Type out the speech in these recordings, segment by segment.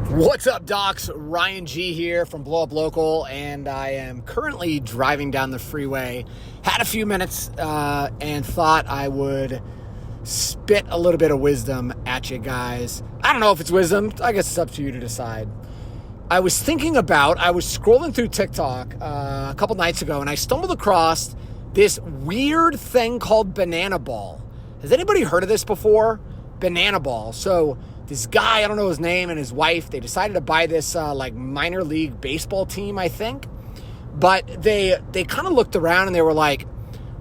What's up, docs? Ryan G here from BlowUpLocal, and I am currently driving down the freeway. Had a few minutes and thought I would spit a little bit of wisdom at you guys. I don't know if it's wisdom. I guess it's up to you to decide. I was scrolling through TikTok a couple nights ago, and I stumbled across this weird thing called banana ball. Has anybody heard of this before? Banana ball. So this guy, I don't know his name, and his wife, they decided to buy this minor league baseball team, I think. But they kind of looked around and they were like,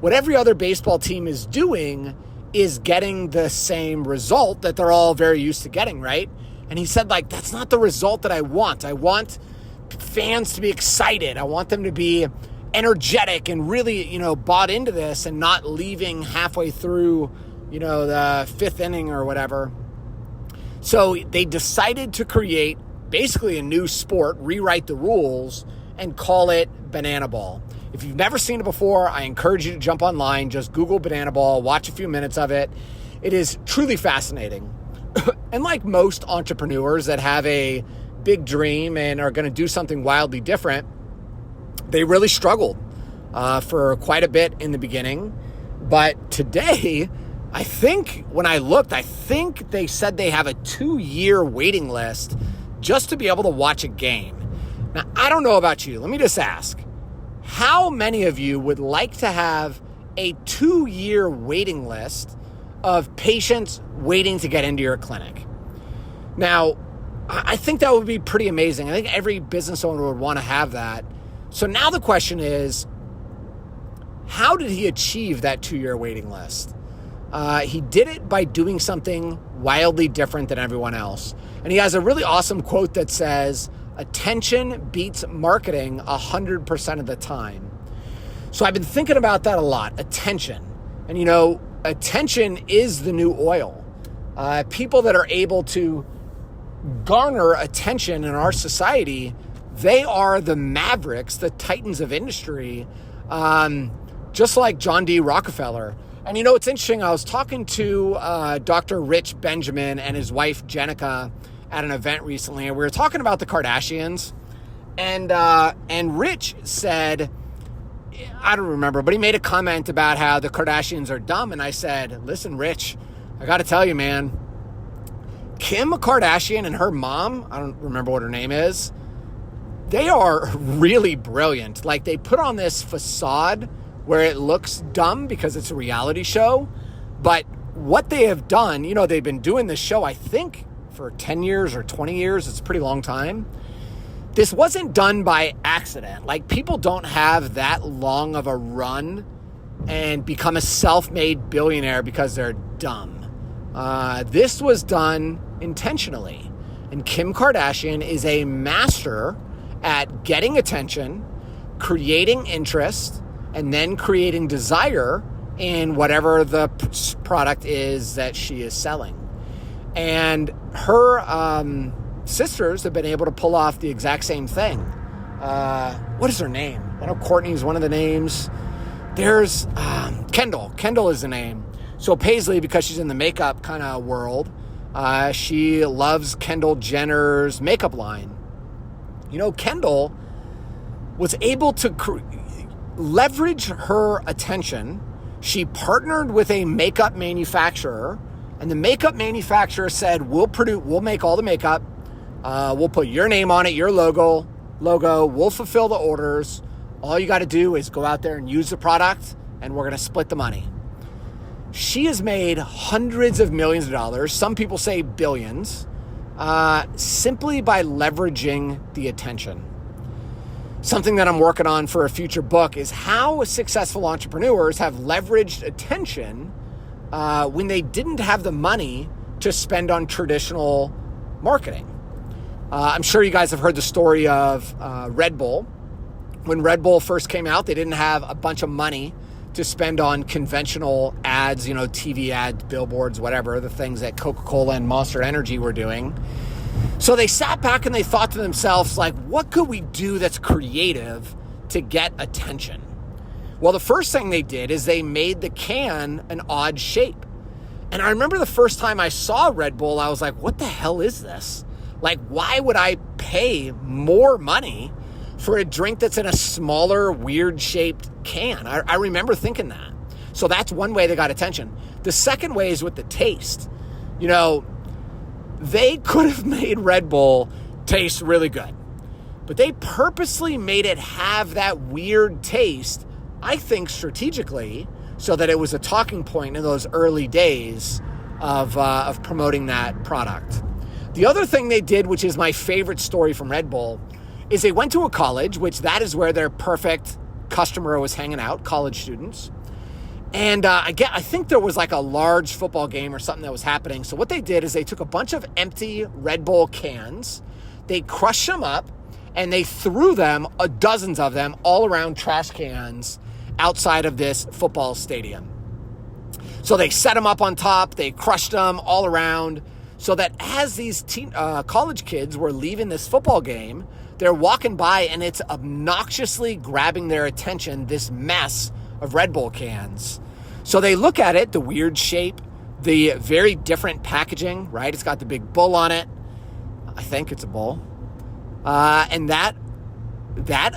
what every other baseball team is doing is getting the same result that they're all very used to getting, right? And he said, that's not the result that I want. I want fans to be excited. I want them to be energetic and really, bought into this and not leaving halfway through, the fifth inning or whatever. So they decided to create basically a new sport, rewrite the rules, and call it banana ball. If you've never seen it before, I encourage you to jump online, just Google banana ball, watch a few minutes of it. It is truly fascinating. And like most entrepreneurs that have a big dream and are going to do something wildly different, they really struggled for quite a bit in the beginning. But today, I think when I looked, they said they have a 2-year waiting list just to be able to watch a game. Now, I don't know about you. Let me just ask, how many of you would like to have a 2-year waiting list of patients waiting to get into your clinic? Now, I think that would be pretty amazing. I think every business owner would want to have that. So now the question is, how did he achieve that 2-year waiting list? He did it by doing something wildly different than everyone else. And he has a really awesome quote that says, attention beats marketing 100% of the time. So I've been thinking about that a lot, attention. And attention is the new oil. People that are able to garner attention in our society, they are the mavericks, the titans of industry, just like John D. Rockefeller. And it's interesting, I was talking to Dr. Rich Benjamin and his wife Jenica at an event recently, and we were talking about the Kardashians, and Rich said, I don't remember, but he made a comment about how the Kardashians are dumb, and I said, listen, Rich, I got to tell you, man, Kim Kardashian and her mom, I don't remember what her name is, they are really brilliant. They put on this facade where it looks dumb because it's a reality show. But what they have done, they've been doing this show, I think, for 10 years or 20 years. It's a pretty long time. This wasn't done by accident. People don't have that long of a run and become a self-made billionaire because they're dumb. This was done intentionally. And Kim Kardashian is a master at getting attention, creating interest, and then creating desire in whatever the product is that she is selling. And her sisters have been able to pull off the exact same thing. What is her name? I know Courtney's one of the names. There's Kendall. Kendall is the name. So Paisley, because she's in the makeup kind of world, she loves Kendall Jenner's makeup line. Kendall was able to leverage her attention. She partnered with a makeup manufacturer, and the makeup manufacturer said, we'll make all the makeup. We'll put your name on it, your logo. We'll fulfill the orders. All you got to do is go out there and use the product, and we're going to split the money. She has made hundreds of millions of dollars. Some people say billions, simply by leveraging the attention. Something that I'm working on for a future book is how successful entrepreneurs have leveraged attention when they didn't have the money to spend on traditional marketing. I'm sure you guys have heard the story of Red Bull. When Red Bull first came out, they didn't have a bunch of money to spend on conventional ads, TV ads, billboards, whatever, the things that Coca-Cola and Monster Energy were doing. So they sat back and they thought to themselves, what could we do that's creative to get attention? Well, the first thing they did is they made the can an odd shape. And I remember the first time I saw Red Bull, I was like, what the hell is this? Like, why would I pay more money for a drink that's in a smaller, weird-shaped can? I remember thinking that. So that's one way they got attention. The second way is with the taste. You know, they could have made Red Bull taste really good, but they purposely made it have that weird taste, I think strategically, so that it was a talking point in those early days of promoting that product. The other thing they did, which is my favorite story from Red Bull, is they went to a college, which that is where their perfect customer was hanging out, college students. And I think there was like a large football game or something that was happening. So what they did is they took a bunch of empty Red Bull cans, they crushed them up, and they threw them, dozens of them, all around trash cans outside of this football stadium. So they set them up on top, they crushed them all around, so that as these college kids were leaving this football game, they're walking by and it's obnoxiously grabbing their attention, this mess of Red Bull cans. So they look at it, the weird shape, the very different packaging, right? It's got the big bull on it. I think it's a bull. And that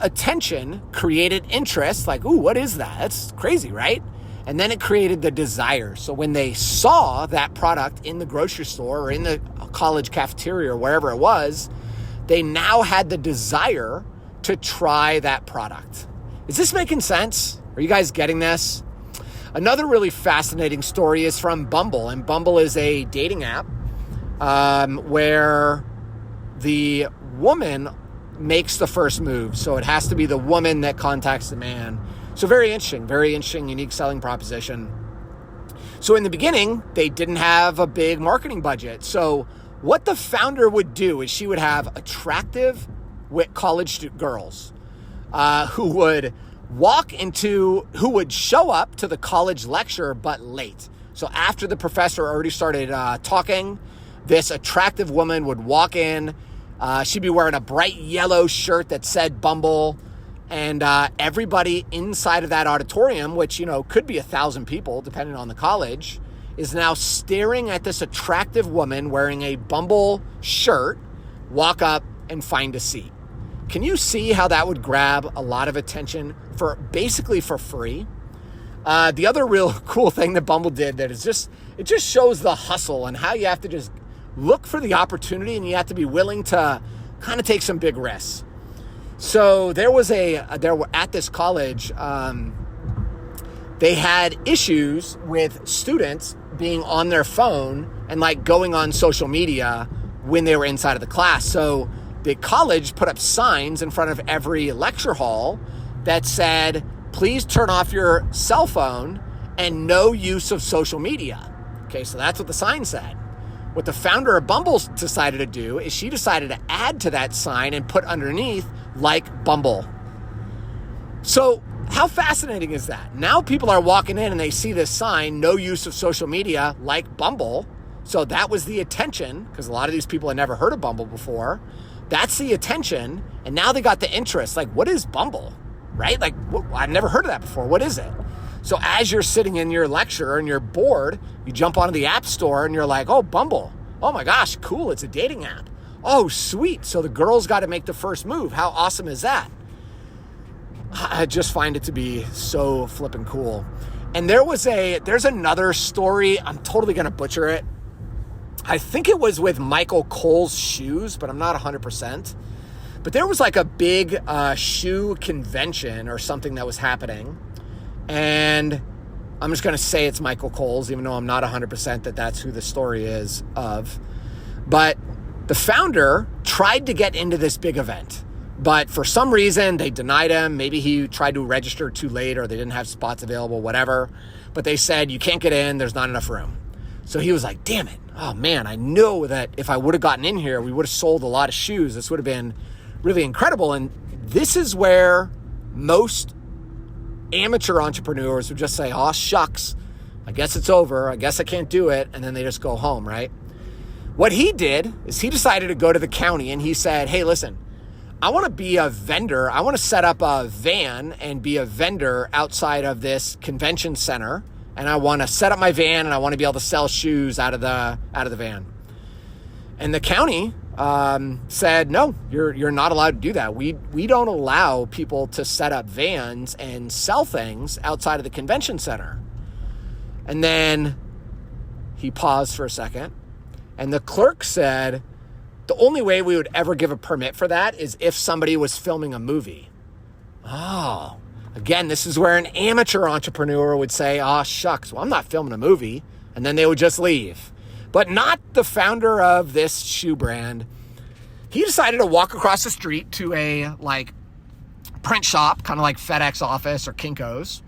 attention created interest, like, ooh, what is that? That's crazy, right? And then it created the desire. So when they saw that product in the grocery store or in the college cafeteria or wherever it was, they now had the desire to try that product. Is this making sense? Are you guys getting this? Another really fascinating story is from Bumble. And Bumble is a dating app where the woman makes the first move. So it has to be the woman that contacts the man. So very interesting, unique selling proposition. So in the beginning, they didn't have a big marketing budget. So what the founder would do is she would have attractive college girls who would show up to the college lecture, but late. So after the professor already started talking, this attractive woman would walk in. She'd be wearing a bright yellow shirt that said Bumble. And everybody inside of that auditorium, which, you know, could be 1,000 people, depending on the college, is now staring at this attractive woman wearing a Bumble shirt walk up and find a seat. Can you see how that would grab a lot of attention for basically for free? The other real cool thing that Bumble did that is it just shows the hustle and how you have to just look for the opportunity and you have to be willing to kind of take some big risks. So there were at this college, they had issues with students being on their phone and like going on social media when they were inside of the class. So the college put up signs in front of every lecture hall that said, please turn off your cell phone and no use of social media. Okay, so that's what the sign said. What the founder of Bumble decided to do is she decided to add to that sign and put underneath, like Bumble. So how fascinating is that? Now people are walking in and they see this sign, no use of social media, like Bumble. So that was the attention, because a lot of these people had never heard of Bumble before. That's the attention. And now they got the interest. Like, what is Bumble? Right? Like, I've never heard of that before. What is it? So as you're sitting in your lecture and you're bored, you jump onto the app store and you're like, oh, Bumble. Oh my gosh, cool. It's a dating app. Oh, sweet. So the girl's got to make the first move. How awesome is that? I just find it to be so flippin' cool. And there's another story. I'm totally going to butcher it. I think it was with Michael Kohl's shoes, but I'm not 100%. But there was like a big shoe convention or something that was happening. And I'm just going to say it's Michael Kohl's, even though I'm not 100% that that's who the story is of. But the founder tried to get into this big event. But for some reason, they denied him. Maybe he tried to register too late or they didn't have spots available, whatever. But they said, you can't get in. There's not enough room. So he was like, damn it. Oh, man, I know that if I would have gotten in here, we would have sold a lot of shoes. This would have been really incredible. And this is where most amateur entrepreneurs would just say, oh, shucks, I guess it's over. I guess I can't do it. And then they just go home, right? What he did is he decided to go to the county and he said, hey, listen, I want to be a vendor. I want to set up a van and be a vendor outside of this convention center. And I want to set up my van and I want to be able to sell shoes out of the van. And the county said, no, you're not allowed to do that. We don't allow people to set up vans and sell things outside of the convention center. And then he paused for a second, and the clerk said, the only way we would ever give a permit for that is if somebody was filming a movie. Oh, again, this is where an amateur entrepreneur would say, oh, shucks, well, I'm not filming a movie. And then they would just leave. But not the founder of this shoe brand. He decided to walk across the street to a print shop, kind of like FedEx office or Kinko's.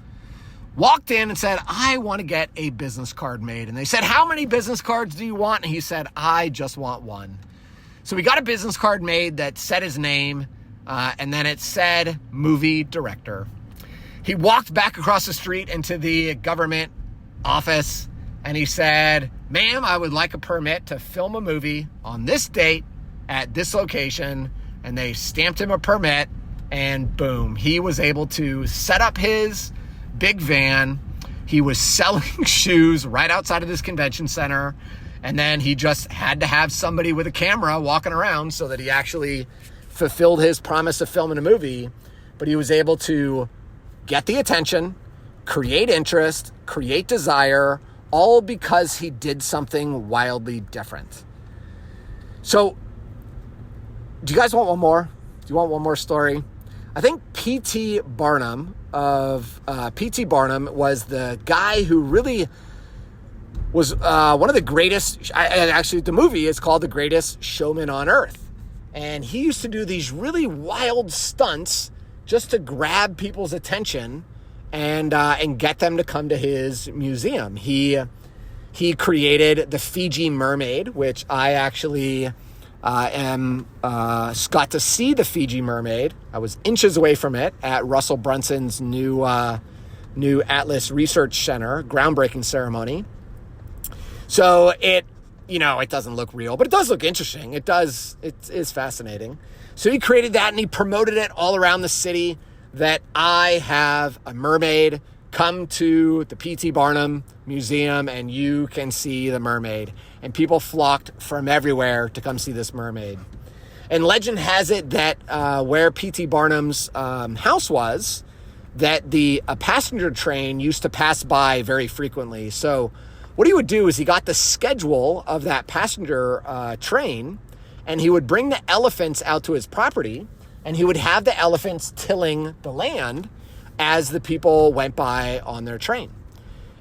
Walked in and said, I want to get a business card made. And they said, how many business cards do you want? And he said, I just want one. So we got a business card made that said his name, and then it said movie director. He walked back across the street into the government office, and he said, ma'am, I would like a permit to film a movie on this date at this location. And they stamped him a permit, and boom, he was able to set up his big van. He was selling shoes right outside of this convention center. And then he just had to have somebody with a camera walking around so that he actually fulfilled his promise of filming a movie. But he was able to get the attention, create interest, create desire, all because he did something wildly different. So, do you guys want one more? Do you want one more story? I think P.T. Barnum was the guy who really was one of the greatest. Actually, the movie is called The Greatest Showman on Earth. And he used to do these really wild stunts just to grab people's attention and get them to come to his museum. He created the Fiji mermaid, which I actually got to see the Fiji mermaid. I was inches away from it at Russell Brunson's new Atlas Research Center groundbreaking ceremony. So it doesn't look real, but it does look interesting. It is fascinating. So he created that, and he promoted it all around the city that I have a mermaid. Come to the P.T. Barnum Museum and you can see the mermaid. And people flocked from everywhere to come see this mermaid. And legend has it that where P.T. Barnum's house was, that a passenger train used to pass by very frequently. So what he would do is he got the schedule of that passenger train, and he would bring the elephants out to his property, and he would have the elephants tilling the land as the people went by on their train.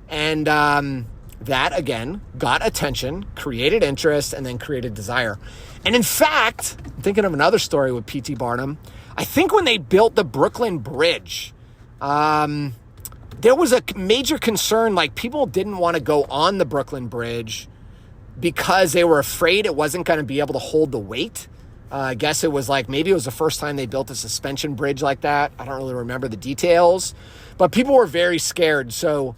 And that, again, got attention, created interest, and then created desire. And in fact, I'm thinking of another story with P.T. Barnum. I think when they built the Brooklyn Bridge, there was a major concern, like people didn't want to go on the Brooklyn Bridge because they were afraid it wasn't going to be able to hold the weight. I guess it was maybe it was the first time they built a suspension bridge like that. I don't really remember the details, but people were very scared. So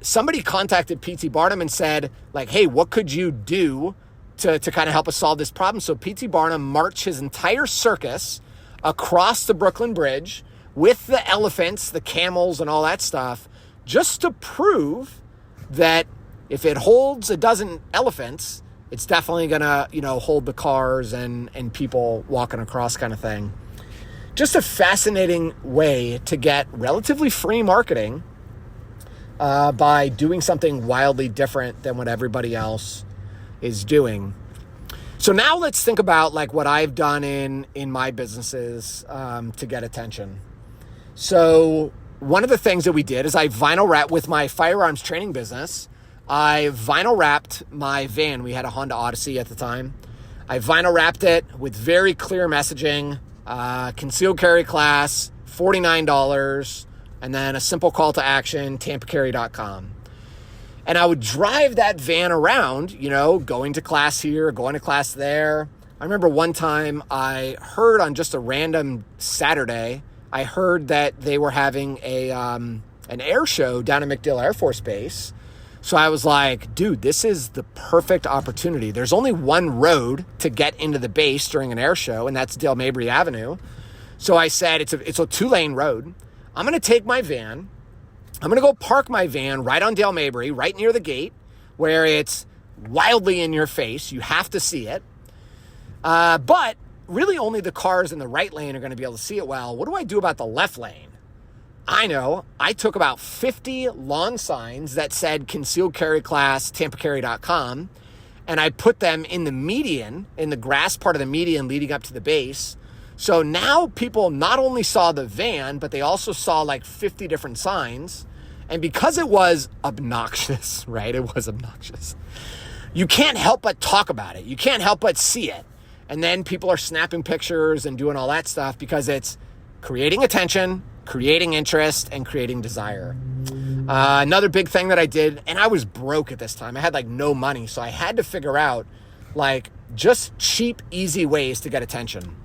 somebody contacted P.T. Barnum and said, hey, what could you do to kind of help us solve this problem? So P.T. Barnum marched his entire circus across the Brooklyn Bridge with the elephants, the camels, and all that stuff, just to prove that if it holds a dozen elephants, it's definitely going to, hold the cars and people walking across kind of thing. Just a fascinating way to get relatively free marketing by doing something wildly different than what everybody else is doing. So now let's think about what I've done in my businesses to get attention. So one of the things that we did is I vinyl wrapped with my firearms training business. I vinyl wrapped my van. We had a Honda Odyssey at the time. I vinyl wrapped it with very clear messaging, concealed carry class, $49, and then a simple call to action, tampacarry.com. And I would drive that van around, going to class here, going to class there. I remember one time I heard on just a random Saturday, I heard that they were having an air show down at MacDill Air Force Base. So I was like, dude, this is the perfect opportunity. There's only one road to get into the base during an air show, and that's Dale Mabry Avenue. So I said, it's a 2-lane road. I'm going to take my van. I'm going to go park my van right on Dale Mabry, right near the gate, where it's wildly in your face. You have to see it. But really only the cars in the right lane are going to be able to see it well. What do I do about the left lane? I know. I took about 50 lawn signs that said concealed carry class, tampacarry.com, and I put them in the median, in the grass part of the median leading up to the base. So now people not only saw the van, but they also saw like 50 different signs. And because it was obnoxious, right? It was obnoxious. You can't help but talk about it. You can't help but see it. And then people are snapping pictures and doing all that stuff because it's creating attention, creating interest, and creating desire. Another big thing that I did, and I was broke at this time. I had like no money. So I had to figure out like just cheap, easy ways to get attention.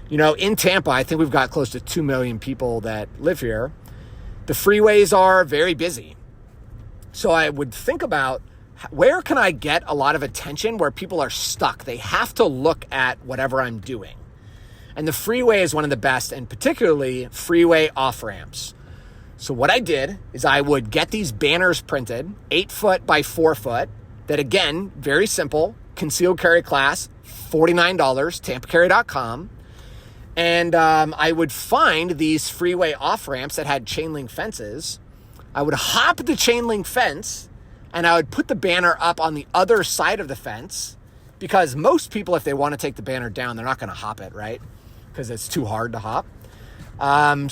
You know, in Tampa, I think we've got close to 2 million people that live here. The freeways are very busy. So I would think about where can I get a lot of attention where people are stuck? They have to look at whatever I'm doing. And the freeway is one of the best, and particularly freeway off-ramps. So what I did is I would get these banners printed, 8 foot by 4 foot, that again, very simple, concealed carry class, $49, tampacarry.com. And I would find these freeway off-ramps that had chain link fences. I would hop the chain link fence, and I would put the banner up on the other side of the fence, because most people, if they want to take the banner down, they're not going to hop it, right? Because it's too hard to hop. And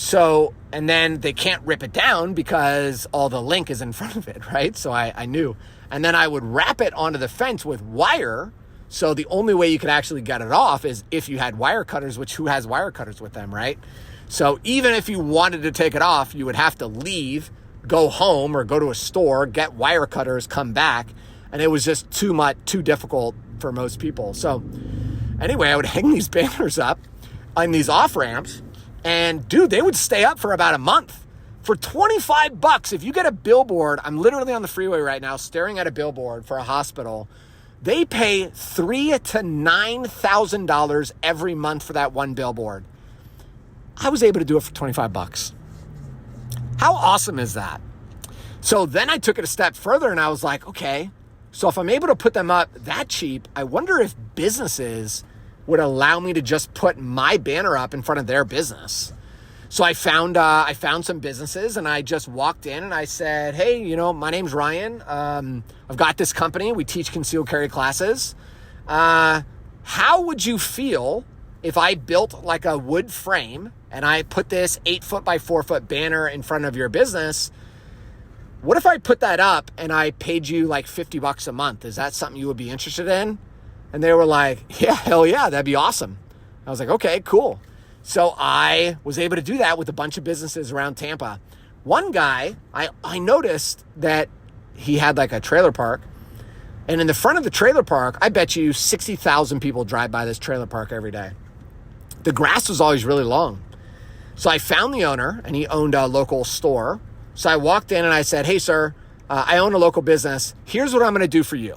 then they can't rip it down because all the link is in front of it, right? So I knew. And then I would wrap it onto the fence with wire. So the only way you could actually get it off is if you had wire cutters, which who has wire cutters with them, right? So even if you wanted to take it off, you would have to leave, go home or go to a store, get wire cutters, come back. And it was just too difficult for most people. So anyway, I would hang these banners up on these off ramps, and dude, they would stay up for about a month. For $25, if you get a billboard, I'm literally on the freeway right now staring at a billboard for a hospital. They pay $3,000 to $9,000 every month for that one billboard. I was able to do it for $25. How awesome is that? So then I took it a step further and I was like, okay, so if I'm able to put them up that cheap, I wonder if businesses would allow me to just put my banner up in front of their business. So I found some businesses, and I just walked in and I said, hey, you know, my name's Ryan. I've got this company. We teach concealed carry classes. How would you feel if I built like a wood frame and I put this 8 foot by 4 foot banner in front of your business? What if I put that up and I paid you like $50 a month? Is that something you would be interested in? And they were like, yeah, hell yeah, that'd be awesome. I was like, okay, cool. So I was able to do that with a bunch of businesses around Tampa. One guy, I noticed that he had like a trailer park. And in the front of the trailer park, I bet you 60,000 people drive by this trailer park every day. The grass was always really long. So I found the owner, and he owned a local store. So I walked in and I said, hey, sir, I own a local business. Here's what I'm going to do for you.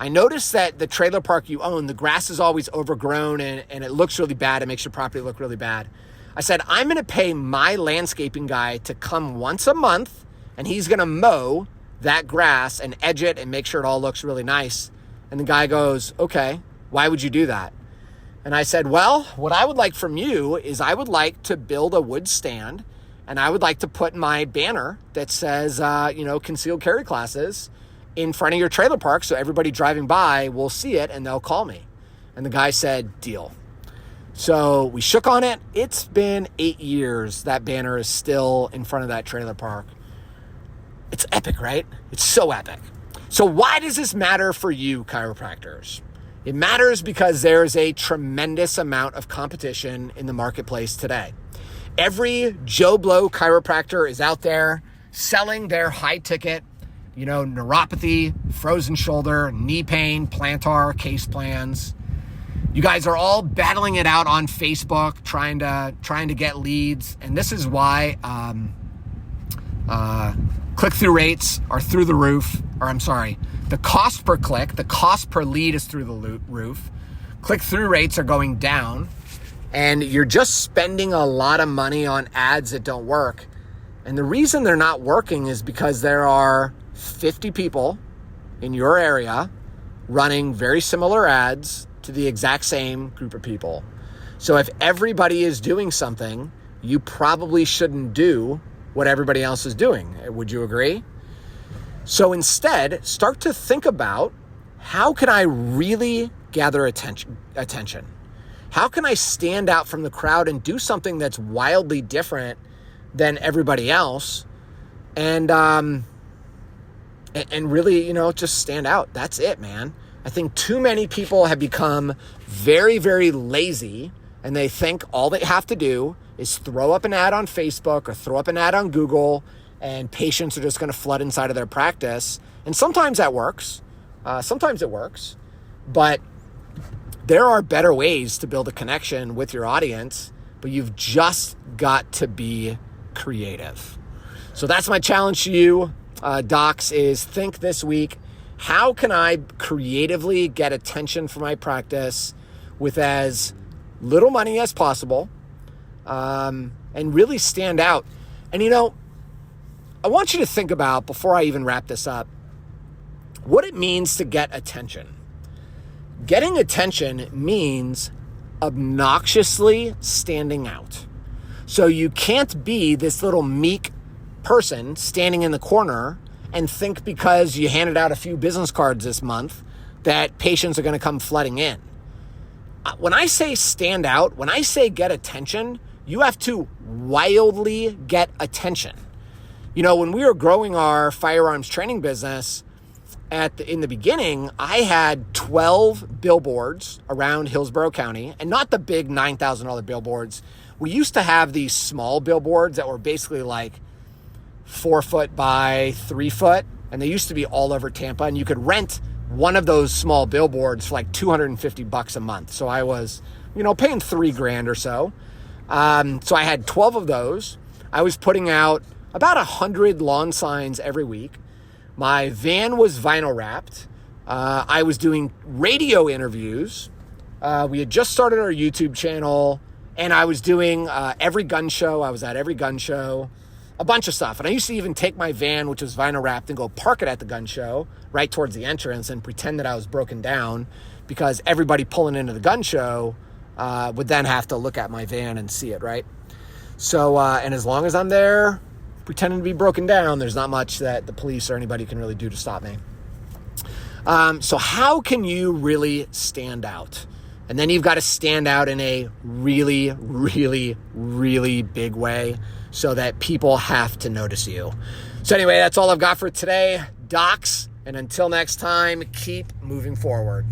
I noticed that the trailer park you own, the grass is always overgrown and it looks really bad. It makes your property look really bad. I said, I'm going to pay my landscaping guy to come once a month, and he's going to mow that grass and edge it and make sure it all looks really nice. And the guy goes, okay, why would you do that? And I said, well, what I would like from you is I would like to build a wood stand, and I would like to put my banner that says, concealed carry classes in front of your trailer park so everybody driving by will see it and they'll call me. And the guy said, deal. So we shook on it. It's been 8 years. That banner is still in front of that trailer park. It's epic, right? It's so epic. So why does this matter for you, chiropractors? It matters because there's a tremendous amount of competition in the marketplace today. Every Joe Blow chiropractor is out there selling their high ticket, neuropathy, frozen shoulder, knee pain, plantar, case plans. You guys are all battling it out on Facebook, trying to get leads. And this is why click-through rates are through the roof. The cost per click, the cost per lead is through the roof. Click-through rates are going down. And you're just spending a lot of money on ads that don't work. And the reason they're not working is because there are 50 people in your area running very similar ads to the exact same group of people. So if everybody is doing something, you probably shouldn't do what everybody else is doing. Would you agree? So instead, start to think about, how can I really gather attention? How can I stand out from the crowd and do something that's wildly different than everybody else, and really, just stand out? That's it, man. I think too many people have become very, very lazy, and they think all they have to do is throw up an ad on Facebook or throw up an ad on Google, and patients are just going to flood inside of their practice. And sometimes that works. Sometimes it works. But there are better ways to build a connection with your audience, but you've just got to be creative. So that's my challenge to you, docs, is think this week, how can I creatively get attention for my practice with as little money as possible, and really stand out? And I want you to think about, before I even wrap this up, what it means to get attention. Getting attention means obnoxiously standing out. So you can't be this little meek person standing in the corner and think because you handed out a few business cards this month that patients are going to come flooding in. When I say stand out, when I say get attention, you have to wildly get attention. When we were growing our firearms training business, in the beginning, I had 12 billboards around Hillsborough County, and not the big $9,000 billboards. We used to have these small billboards that were basically like 4 foot by 3 foot, and they used to be all over Tampa, and you could rent one of those small billboards for like $250 a month. So I was, paying $3,000 or so. So I had 12 of those. I was putting out about 100 lawn signs every week. My van was vinyl wrapped. I was doing radio interviews. We had just started our YouTube channel, and I was doing every gun show. I was at every gun show, a bunch of stuff. And I used to even take my van, which was vinyl wrapped, and go park it at the gun show right towards the entrance and pretend that I was broken down, because everybody pulling into the gun show would then have to look at my van and see it, right? So, and as long as I'm there pretending to be broken down, there's not much that the police or anybody can really do to stop me. So how can you really stand out? And then you've got to stand out in a really, really, really big way so that people have to notice you. So anyway, that's all I've got for today, docs. And until next time, keep moving forward.